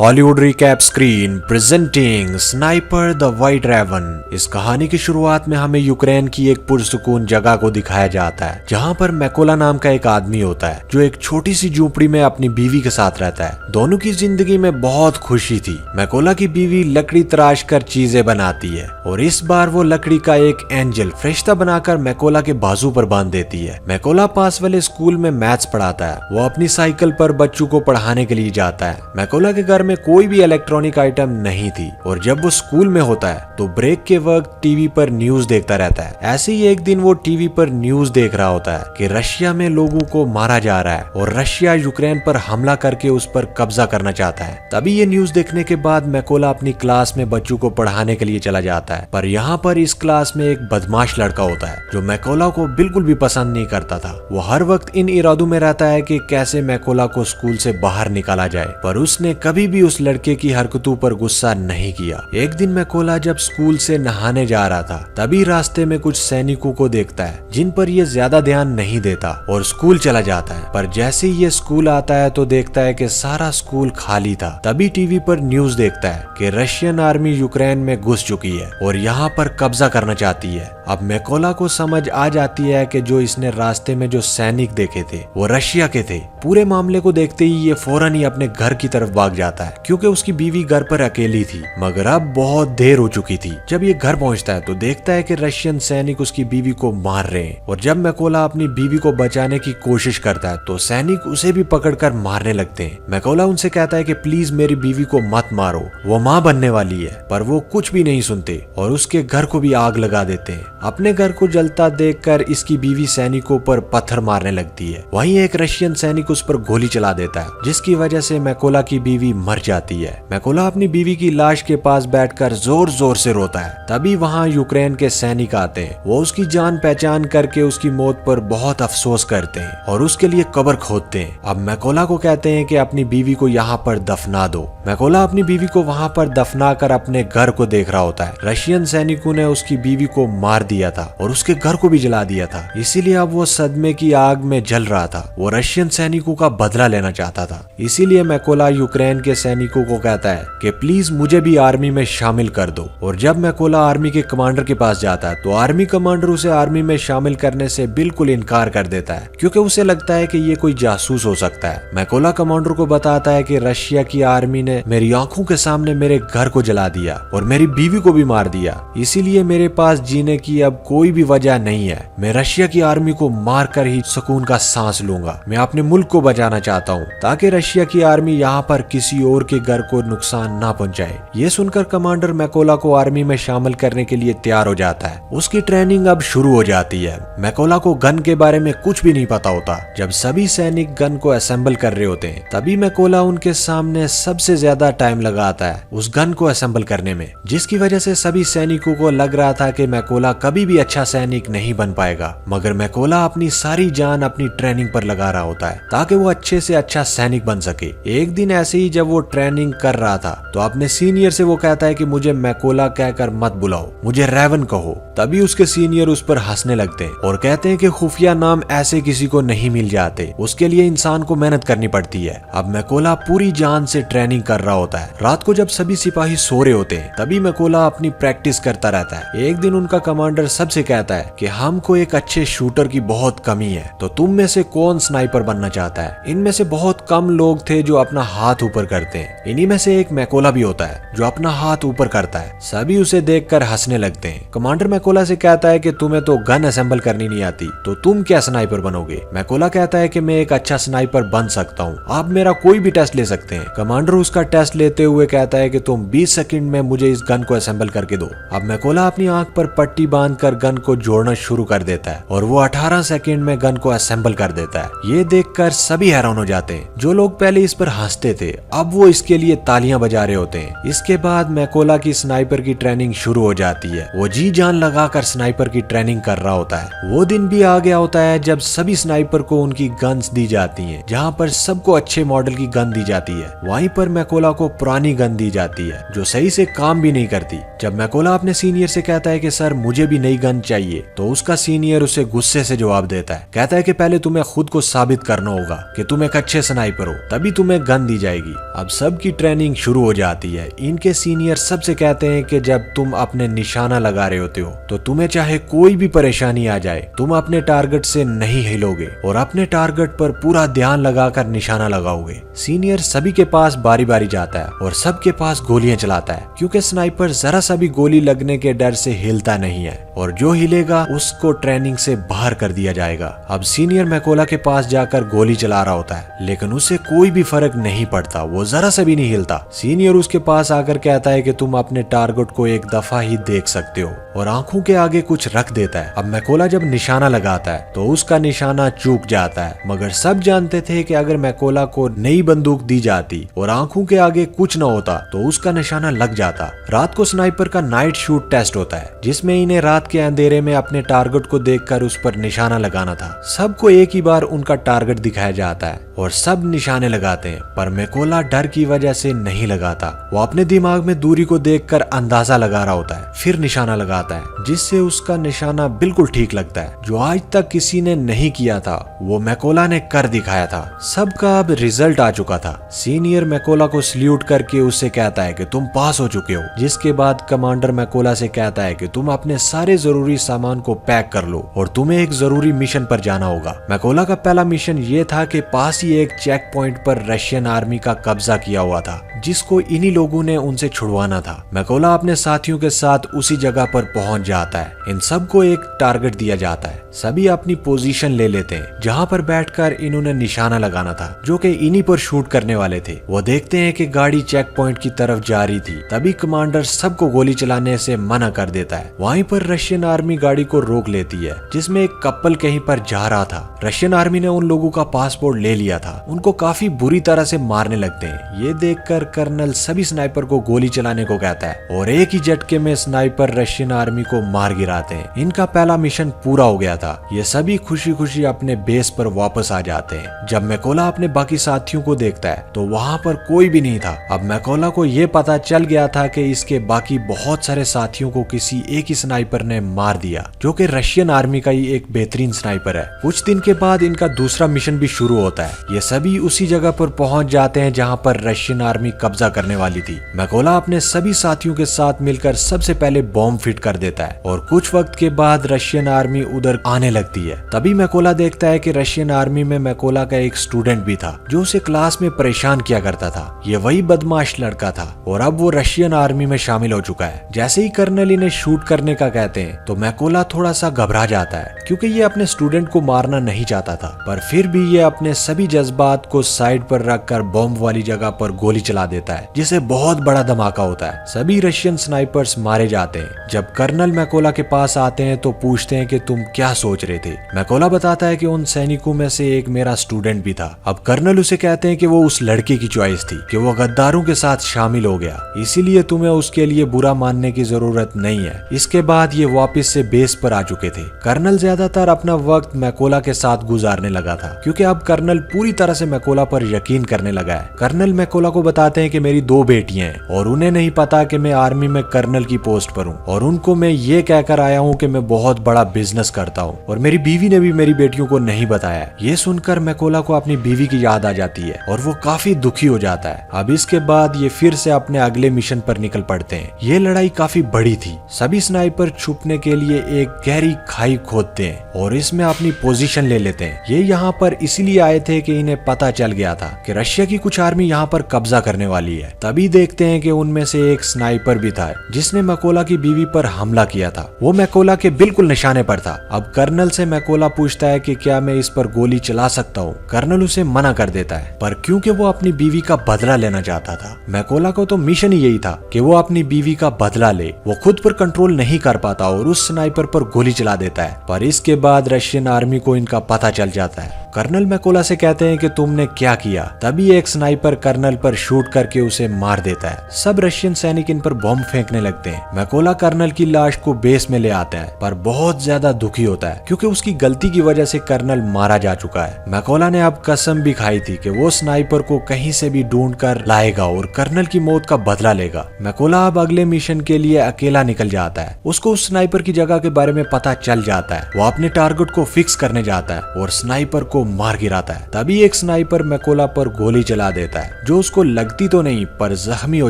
Hollywood recap screen presenting sniper the white raven. इस कहानी की शुरुआत में हमें यूक्रेन की एक पुरसुकून जगह को दिखाया जाता है जहां पर मैकोला नाम का एक आदमी होता है जो एक छोटी सी झोपड़ी में अपनी बीवी के साथ रहता है। दोनों की जिंदगी में बहुत खुशी थी। मैकोला की बीवी लकड़ी तराश कर चीजें बनाती है और इस बार वो लकड़ी का एक एंजल फरिश्ता बनाकर मैकोला के बाजू पर बांध देती है। मैकोला पास वाले स्कूल में मैथ्स पढ़ाता है। वो अपनी साइकिल पर बच्चों को पढ़ाने के लिए जाता है। मैकोला के घर में कोई भी इलेक्ट्रॉनिक आइटम नहीं थी और जब वो स्कूल में होता है तो ब्रेक के वक्त टीवी पर न्यूज देखता रहता है। ऐसे ही एक दिन वो टीवी पर न्यूज देख रहा होता है कि रशिया में लोगों को मारा जा रहा है और रशिया यूक्रेन पर हमला करके उस पर कब्जा करना चाहता है। तभी ये न्यूज देखने के बाद मैकोला अपनी क्लास में बच्चों को पढ़ाने के लिए चला जाता है। पर यहाँ पर इस क्लास में एक बदमाश लड़का होता है जो मैकोला को बिल्कुल भी पसंद नहीं करता था। वो हर वक्त इन इरादों में रहता है कि कैसे मैकोला को स्कूल से बाहर निकाला जाए, पर उसने कभी भी उस लड़के की हरकतों पर गुस्सा नहीं किया। एक दिन मैकोला जब स्कूल से नहाने जा रहा था तभी रास्ते में कुछ सैनिकों को देखता है जिन पर ये ज्यादा ध्यान नहीं देता और स्कूल चला जाता है। पर जैसे ही ये स्कूल आता है तो देखता है कि सारा स्कूल खाली था। तभी टीवी पर न्यूज देखता है कि रशियन आर्मी यूक्रेन में घुस चुकी है और यहाँ पर कब्जा करना चाहती है। अब मैकोला को समझ आ जाती है कि जो इसने रास्ते में जो सैनिक देखे थे वो रशिया के थे। पूरे मामले को देखते ही ये फौरन ही अपने घर की तरफ भाग जाता है क्योंकि उसकी बीवी घर पर अकेली थी, मगर अब बहुत देर हो चुकी थी। जब ये घर पहुंचता है तो देखता है कि रशियन सैनिक उसकी बीवी को मार रहे हैं और जब मैकोला अपनी बीवी को बचाने की कोशिश करता है तो सैनिक उसे भी पकड़कर मारने लगते हैं। मैकोला उनसे कहता है कि प्लीज मेरी बीवी को मत मारो, वो माँ बनने वाली है, पर वो कुछ भी नहीं सुनते और उसके घर को भी आग लगा देते हैं। अपने घर को जलता देखकर इसकी बीवी सैनिकों पर पत्थर मारने लगती है। वहीं एक रशियन सैनिक उस पर गोली चला देता है जिसकी वजह से मैकोला की बीवी मर जाती है। मैकोला अपनी बीवी की लाश के पास बैठकर जोर जोर से रोता है। तभी वहां यूक्रेन के सैनिक आते हैं। वो उसकी जान पहचान करके उसकी मौत पर बहुत अफसोस करते हैं और उसके लिए कब्र खोदते हैं। अब मैकोला को कहते हैं कि अपनी बीवी को यहाँ पर दफना दो। मैकोला अपनी बीवी को वहाँ पर दफना कर अपने घर को देख रहा होता है। रशियन सैनिकों ने उसकी बीवी को मार दिया था और उसके घर को भी जला दिया था, इसीलिए अब वो सदमे की आग में जल रहा था। वो रशियन सैनिकों का बदला लेना चाहता था। इसीलिए मैकोला यूक्रेन के सैनिकों को कहता है कि प्लीज मुझे भी आर्मी में शामिल कर दो। और जब मैकोला आर्मी के कमांडर के पास जाता है तो आर्मी कमांडर उसे आर्मी में शामिल करने से बिल्कुल इनकार कर देता है क्योंकि उसे लगता है कि ये कोई जासूस हो सकता है। मैकोला कमांडर को बताता है कि रशिया की आर्मी ने मेरी आंखों के सामने मेरे घर को जला दिया और मेरी बीवी को भी मार दिया, इसीलिए मेरे पास जीने की अब कोई भी वजह नहीं है। मैं रशिया की आर्मी को मार कर ही सुकून का सांस लूंगा। मैं अपने मुल्क को बचाना चाहता हूँ ताकि रशिया की आर्मी यहाँ पर किसी और के घर को नुकसान ना पहुँचाए। ये सुनकर कमांडर मैकोला को आर्मी में शामिल करने के लिए तैयार हो जाता है। उसकी ट्रेनिंग अब शुरू हो जाती है। मैकोला को गन के बारे में कुछ भी नहीं पता होता। जब सभी सैनिक गन को असेंबल कर रहे होते हैं तभी मैकोला उनके सामने सबसे ज्यादा टाइम लगाता है उस गन को असेंबल करने में, जिसकी वजह से सभी सैनिकों को लग रहा था कि मैकोला कभी भी अच्छा सैनिक नहीं बन पाएगा। मगर मैकोला अपनी सारी जान अपनी ट्रेनिंग पर लगा रहा होता है ताकि वो अच्छे से अच्छा सैनिक बन सके। एक दिन ऐसे ही जब वो ट्रेनिंग कर रहा था तो अपने सीनियर से वो कहता है कि मुझे मैकोला कहकर मत बुलाओ, मुझे रेवन कहो। तभी उसके सीनियर उस पर हंसने लगते हैं और कहते हैं कि खुफिया नाम ऐसे किसी को नहीं मिल जाते, उसके लिए इंसान को मेहनत करनी पड़ती है। अब मैकोला पूरी जान से ट्रेनिंग कर रहा होता है। रात को जब सभी सिपाही सो रहे होते हैं तभी मैकोला अपनी प्रैक्टिस करता रहता है। एक दिन उनका कमांडर सबसे कहता है कि हमको एक अच्छे शूटर की बहुत कमी है, तो तुम में से कौन स्नाइपर बनना चाहता है। इनमें से बहुत कम लोग थे जो अपना हाथ ऊपर करते हैं। इन्हीं में से एक मैकोला भी होता है जो अपना हाथ ऊपर करता है। सभी उसे देखकर हंसने लगते हैं। कमांडर मैकोला से कहता है कि तुम्हें तो गन असेंबल करनी नहीं आती, तो तुम क्या स्नाइपर बनोगे। मैकोला कहता है कि मैं एक अच्छा स्नाइपर बन सकता हूँ, आप मेरा कोई भी टेस्ट ले सकते हैं। कमांडर उसका टेस्ट लेते हुए कहता है कि तुम 20 सेकंड में मुझे इस गन को असेंबल करके दो। अब मैकोला अपनी आंख पर पट्टी बांधकर गन को जोड़ना शुरू कर देता है और वो 18 सेकंड में गन को असेंबल कर देता है। ये देखकर सभी हैरान हो जाते हैं। जो लोग पहले इस पर हंसते थे अब वो इसके लिए तालियां बजा रहे होते हैं। इसके बाद मैकोला की स्नाइपर की ट्रेनिंग शुरू हो जाती है। वो जी जान लगाकर स्नाइपर की ट्रेनिंग कर रहा होता है। वो दिन भी आ गया होता है जब सभी स्नाइपर को उनकी गन्स दी जाती हैं, जहाँ पर सबको अच्छे मॉडल की गन दी जाती है। वहीं पर मैकोला को पुरानी गन दी जाती है जो सही से काम भी नहीं करती। जब मैकोला अपने सीनियर से कहता है कि सर मुझे भी नई गन चाहिए तो उसका सीनियर उसे गुस्से से जवाब देता है। कहता है कि पहले तुम्हें खुद को साबित करना होगा कि तुम एक अच्छे स्नाइपर हो, तभी तुम्हें गन दी जाएगी। अब सबकी ट्रेनिंग शुरू हो जाती है। इनके सीनियर सबसे कहते हैं कि जब तुम अपने निशाना लगा रहे होते हो तो तुम्हें चाहे कोई भी परेशानी आ जाए तुम अपने टारगेट से नहीं हिलोगे और अपने टारगेट पर पूरा ध्यान लगाकर निशाना लगाओगे। सीनियर सभी के पास बारी बारी जाता है और सबके पास गोलियां चलाता है, क्योंकि स्नाइपर जरा सा भी गोली लगने के डर से हिलता नहीं है और जो हिलेगा उसको ट्रेनिंग से बाहर कर दिया जाएगा। अब सीनियर मैकोला के पास जाकर गोली चला रहा होता है, लेकिन उसे कोई भी फर्क नहीं पड़ता, वो जरा सा भी नहीं हिलता। सीनियर उसके पास आकर कहता है कि तुम अपने टारगेट को एक दफा ही देख सकते हो और आंखों के आगे कुछ रख देता है। अब मैकोला जब निशाना लगाता है तो उसका निशाना चूक जाता है, मगर सब जानते थे कि अगर मैकोला को नई बंदूक दी जाती और आंखों के आगे कुछ न होता तो उसका निशाना लग जाता। रात को स्नाइपर का नाइट शूट टेस्ट होता है, जिसमें इन्हें रात के अंधेरे में अपने टारगेट को देखकर उस पर निशाना लगाना था। सबको एक ही बार उनका टारगेट दिखाया जाता है और सब निशाने लगाते हैं, पर मैकोला डर की वजह से नहीं लगाता। वो अपने दिमाग में दूरी को देखकर अंदाजा लगा रहा होता है, फिर निशाना लगाता है, जिससे उसका निशाना बिल्कुल ठीक लगता है। जो आज तक किसी ने नहीं किया था वो मैकोला ने कर दिखाया था। सबका अब रिजल्ट आ चुका था। सीनियर मैकोला को सल्यूट करके उससे कहता है कि तुम पास हो चुके हो, जिसके बाद कमांडर मैकोला से कहता है कि तुम अपने सारे जरूरी सामान को पैक कर लो और तुम्हें एक जरूरी मिशन पर जाना होगा। मैकोला का पहला मिशन ये था कि पास ही एक चेक पॉइंट पर रशियन आर्मी का कब्जा किया हुआ था, जिसको इन्हीं लोगों ने उनसे छुड़वाना था। मैकोला अपने साथियों के साथ उसी जगह पर पहुंच जाता है। इन सबको एक टारगेट दिया जाता है, सभी अपनी पोजीशन ले लेते हैं जहां पर बैठकर इन्होंने निशाना लगाना था, जो कि इन्हीं पर शूट करने वाले थे। वो देखते हैं कि गाड़ी चेक पॉइंट की तरफ जा रही थी, तभी कमांडर सबको गोली चलाने से मना कर देता है। वहीं पर रशियन आर्मी गाड़ी को रोक लेती है, जिसमें एक कपल कहीं पर जा रहा था। रशियन आर्मी ने उन लोगों का पासपोर्ट ले लिया था, उनको काफी बुरी तरह से मारने लगते हैं। ये देखकर कर्नल सभी स्नाइपर को गोली चलाने को कहता है और एक ही झटके में स्नाइपर रशियन आर्मी को मार गिराते हैं। इनका पहला मिशन पूरा हो गया था। ये सभी खुशी खुशी अपने बेस पर वापस आ जाते हैं। जब मैकोला अपने बाकी साथियों को देखता है तो वहाँ पर कोई भी नहीं था। अब मैकोला को ये पता चल गया था कि इसके बाकी बहुत सारे साथियों को किसी एक ही स्नाइपर ने मार दिया, जो कि रशियन आर्मी का ही एक बेहतरीन स्नाइपर है। कुछ दिन के बाद इनका दूसरा मिशन भी शुरू होता है। ये सभी उसी जगह पर पहुंच जाते हैं जहां पर रशियन आर्मी कब्जा करने वाली थी। मैकोला अपने सभी साथियों के साथ मिलकर सबसे पहले बॉम्ब फिट कर देता है और कुछ वक्त के बाद रशियन आर्मी उधर आने लगती है। तभी मैकोला देखता है कि रशियन आर्मी में मैकोला का एक स्टूडेंट भी था, जो उसे क्लास में परेशान किया करता था। ये वही बदमाश लड़का था और अब वो रशियन आर्मी में शामिल हो चुका है। जैसे ही कर्नल इन्हें शूट करने का कहते हैं तो मैकोला थोड़ा सा घबरा जाता है, क्योंकि ये अपने स्टूडेंट को मारना नहीं चाहता था, पर फिर भी ये अपने सभी जज्बात को साइड पर रखकर बॉम्ब वाली जगह पर गोली चला देता है, जिससे बहुत बड़ा धमाका होता है। सभी रशियन स्नाइपर्स मारे जाते हैं। जब कर्नल मैकोला के पास आते हैं तो पूछते हैं कि तुम क्या सोच रहे थे। मैकोला बताता है कि उन सैनिकों में से एक मेरा स्टूडेंट भी था। अब कर्नल उसे कहते हैं कि वो उस लड़के की चॉइस थी कि वो गद्दारों के साथ शामिल हो गया, इसीलिए तुम्हें उसके लिए बुरा मानने की जरूरत नहीं है। इसके बाद ये वापस से बेस पर आ चुके थे। कर्नल ज्यादातर अपना वक्त मैकोला के साथ गुजारने लगा था, क्योंकि अब कर्नल पूरी तरह से मैकोला पर यकीन करने लगा है। कर्नल मैकोला को बताते हैं कि मेरी 2 बेटियां हैं और उन्हें नहीं पता कि मैं आर्मी में कर्नल की पोस्ट पर हूँ, और उनको मैं ये कहकर आया हूँ कि मैं बहुत बड़ा बिजनेस करता हूँ, और मेरी बीवी ने भी मेरी बेटियों को नहीं बताया। ये सुनकर मैकोला को अपनी बीवी की याद आ जाती है और वो काफी दुखी हो जाता है। अब इसके बाद ये फिर से अपने अगले मिशन पर निकल पड़ते हैं। ये लड़ाई काफी बड़ी थी। सभी स्नाइपर छुपने के लिए एक गहरी खाई खोदते हैं और इसमें अपनी पोजीशन ले लेते हैं। ये यहाँ पर इसीलिए आए थे कि इन्हें पता चल गया था कि रशिया की कुछ आर्मी यहाँ पर कब्जा करने वाली है। तभी देखते हैं कि उनमें से एक स्नाइपर भी था जिसने मैकोला की बीवी पर हमला किया था। वो मैकोला के बिल्कुल निशाने पर था। अब कर्नल से मैकोला पूछता है कि क्या मैं इस पर गोली चला सकता हूँ। कर्नल उसे मना कर देता है, पर क्योंकि वो अपनी बीवी का बदला लेना चाहता था। मैकोला को तो मिशन ही यही था कि वो अपनी बीवी का बदला ले। वो खुद पर कंट्रोल नहीं कर पाता और उस स्नाइपर पर गोली चला देता है, पर इसके बाद रशियन आर्मी को इनका पता चल जाता है। कर्नल मैकोला से कहते हैं कि तुमने क्या किया। तभी एक स्नाइपर कर्नल पर शूट करके उसे मार देता है। सब रशियन सैनिक इन पर बॉम्ब फेंकने लगते हैं। मैकोला कर्नल की लाश को बेस में ले आता है, पर बहुत ज्यादा दुखी होता है क्योंकि उसकी गलती की वजह से कर्नल मारा जा चुका है। मैकोला ने अब कसम भी खाई थी कि वो स्नाइपर को कहीं से भी ढूंढ कर लाएगा और कर्नल की मौत का बदला लेगा। मैकोला अब अगले मिशन के लिए अकेला निकल जाता है। उसको उस स्नाइपर की जगह के बारे में पता चल जाता है। वो अपने टारगेट को फिक्स करने जाता है और स्नाइपर को को मार गिराता है। तभी एक स्नाइपर मैकोला पर गोली चला देता है, जो उसको लगती तो नहीं पर जख्मी हो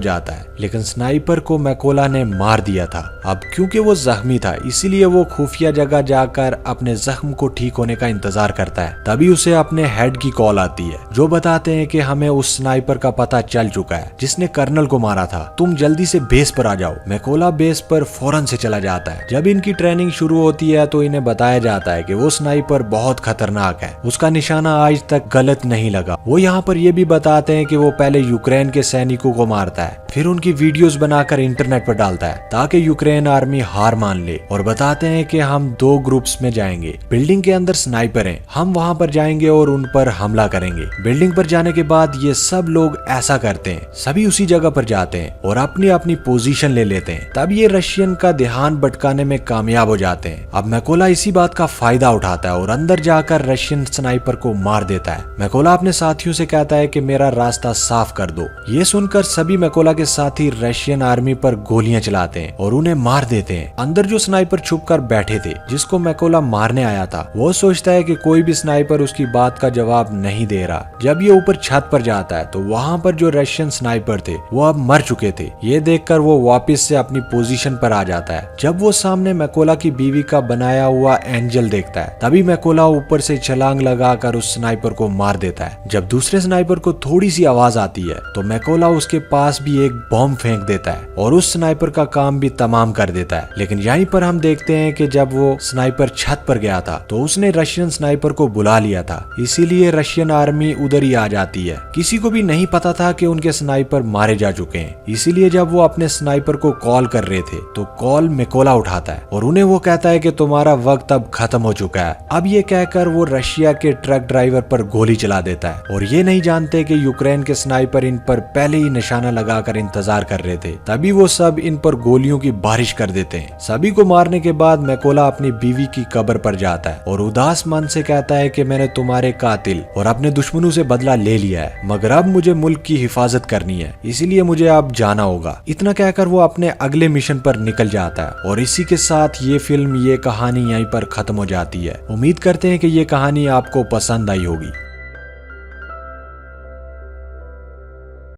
जाता है। लेकिन स्नाइपर को मैकोला ने मार दिया था। अब क्योंकि वो जख्मी था इसीलिए वो खुफिया जगह जाकर अपने जख्म को ठीक होने का इंतजार करता है। तभी उसे अपने हेड की कॉल आती है, जो बताते हैं कि हमें उस स्नाइपर का पता चल चुका है जिसने कर्नल को मारा था, तुम जल्दी से बेस पर आ जाओ। मैकोला बेस पर फौरन से चला जाता है। जब इनकी ट्रेनिंग शुरू होती है तो इन्हें बताया जाता है कि वो स्नाइपर बहुत खतरनाक है, उसका निशाना आज तक गलत नहीं लगा। वो यहाँ पर ये भी बताते हैं कि वो पहले यूक्रेन के सैनिकों को मारता है, फिर उनकी वीडियोस बनाकर इंटरनेट पर डालता है ताकि यूक्रेन आर्मी हार मान ले, और बताते हैं कि हम 2 ग्रुप्स में जाएंगे। बिल्डिंग के अंदर स्नाइपर हैं, हम वहां पर जाएंगे और उन पर हमला करेंगे। बिल्डिंग पर जाने के बाद ये सब लोग ऐसा करते हैं, सभी उसी जगह पर जाते हैं और अपनी अपनी पोजीशन ले लेते हैं। तब ये रशियन का ध्यान भटकाने में कामयाब हो जाते हैं। अब मैकोला इसी बात का फायदा उठाता है और अंदर जाकर रशियन स्नाइपर को मार देता है। मैकोला अपने साथियों से कहता है कि मेरा रास्ता साफ कर दो। ये सुनकर सभी मैकोला के साथी रशियन आर्मी पर गोलियां चलाते हैं और उन्हें मार देते हैं। अंदर जो स्नाइपर छुपकर बैठे थे, जिसको मैकोला मारने आया था, वो सोचता है कि कोई भी स्नाइपर उसकी बात का जवाब नहीं दे रहा। जब ये ऊपर छत पर जाता है तो वहाँ पर जो रशियन स्नाइपर थे वो अब मर चुके थे। ये देखकर वो वापस से अपनी पोजीशन पर आ जाता है। जब वो सामने मैकोला की बीवी का बनाया हुआ एंजल देखता है, तभी मैकोला ऊपर से छलांग लगाकर उस स्नाइपर को मार देता है। जब दूसरे स्नाइपर को थोड़ी सी आवाज आती है तो मैकोला उसके पास भी एक बॉम्ब फेंक देता है और उस स्नाइपर का काम भी तमाम कर देता है। लेकिन यहीं पर हम देखते हैं कि जब वो स्नाइपर छत पर गया था तो उसने रशियन स्नाइपर को बुला लिया था, इसीलिए रशियन आर्मी उधर ही आ जाती है। किसी को भी नहीं पता था कि उनके स्नाइपर मारे जा चुके हैं, इसीलिए जब वो अपने स्नाइपर को कॉल कर रहे थे तो कॉल मैकोला उठाता है और उन्हें वो कहता है कि तुम्हारा वक्त अब खत्म हो चुका है। अब ये कहकर वो रशिया के ट्रक ड्राइवर पर गोली चला देता है और ये नहीं जानते कि यूक्रेन के स्नाइपर इन पर पहले ही निशाना लगाकर इंतजार कर रहे थे। तभी वो सब इन पर गोलियों की बारिश कर देते हैं। सभी को मारने के बाद मैकोला अपनी बीवी की कब्र पर जाता है और उदास मन से कहता है कि मैंने तुम्हारे कातिल और अपने दुश्मनों से बदला ले लिया है, मगर अब मुझे मुल्क की हिफाजत करनी है, इसीलिए मुझे अब जाना होगा। इतना कहकर वो अपने अगले मिशन पर निकल जाता है और इसी के साथ ये फिल्म, ये कहानी यहीं पर खत्म हो जाती है। उम्मीद करते हैं कि ये कहानी आपको पसंद आई होगी।